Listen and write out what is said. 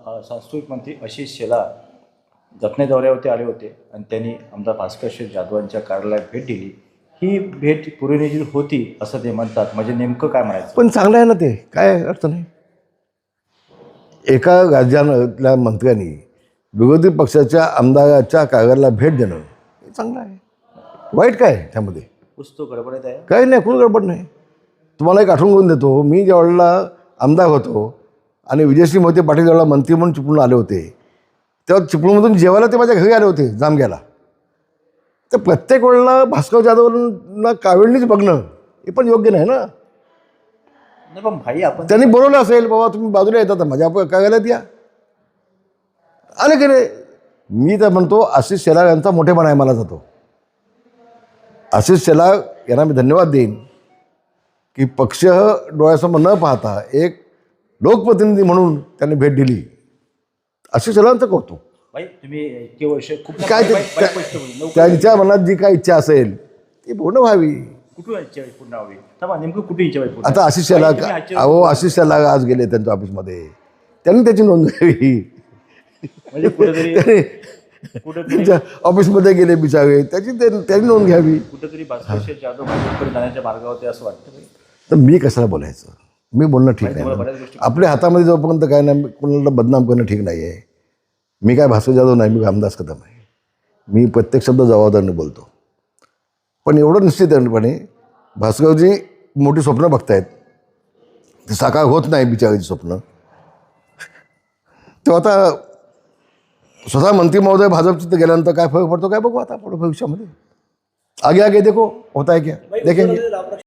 सांस्कृतिक मंत्री आशिष शेलार जखने दौऱ्यावरती आले होते आणि त्यांनी आमदार भास्कर जाधव यांच्या कार्यालयात भेट दिली. ही भेट पूर्वनियोजित होती असं ते म्हणतात. म्हणजे नेमकं काय म्हणायचं? पण चांगलं आहे ना, ते काय अर्थ नाही. एका राज्यातल्या मंत्र्यांनी विरोधी पक्षाच्या आमदाराच्या कार्यालयाला भेट देणं हे चांगलं आहे. वाईट काय त्यामध्ये? पुस्तक गडबडीत आहे. काही नाही, कोण गडबड नाही. तुम्हाला एक आठवण करून देतो, मी ज्यावेळेला आमदार होतो आणि विजयसिंह मोहिते पाटील ज्यावेळेला मंत्री म्हणून चिपळूण आले होते, तेव्हा चिपळूणमधून जेवायला ते माझ्या घरी आले होते जामग्याला. तर प्रत्येक वेळेला भास्कर जाधवांना कावेळणीच बघणं हे पण योग्य नाही ना. नाही पण भाई, आपण त्यांनी बोलवलं असेल, बाबा तुम्ही बाजूला येतात माझ्या कार्यालयात या, आले की रे. मी तर म्हणतो आशिष शेलार यांचा मोठेपणा आहे. मला जातो आशिष शेलार यांना मी धन्यवाद देईन की पक्ष डोळ्यासमोर न पाहता एक लोकप्रतिनिधी म्हणून त्यांनी भेट दिली. आशिष शेलारांचं कौतुक. भाई तुम्ही इतके वर्ष खूप काय त्यांच्या मनात जी काय इच्छा असेल ती पूर्ण व्हावी. कुठून इच्छा पूर्ण व्हावी? तेव्हा नेमकं कुठे इच्छा पूर्ण? आता आशिष शेलार, अहो आशिष शेलार आज गेले त्यांच्या ऑफिसमध्ये, त्यांनी त्याची नोंद घ्यावी. म्हणजे कुठेतरी त्यांच्या ऑफिसमध्ये गेले बिचारे, त्याची त्यांनी नोंद घ्यावी. कुठेतरी भास्कर जाधव भाजपकडे जाण्याच्या मार्गावर असं वाटतं. तर मी कशाला बोलायचं? मी बोलणं ठीक आहे. आपल्या हातामध्ये जोपर्यंत काय नाही, कोणाला बदनाम करणं ठीक नाही आहे. मी काय भास्कर जाधव नाही, मी रामदास कदम आहे. मी प्रत्येक शब्द जबाबदारीने बोलतो. पण एवढं निश्चितपणे भास्करजी मोठी स्वप्न बघतायत, ते साकार होत नाही बिचाराची स्वप्न. तेव्हा आता स्वतः मंत्री महोदय भाजपचं गेल्यानंतर काय फरक पडतो काय बघू आता पुढे भविष्यामध्ये. आगे आगे देखो होता है क्या देखेंगे.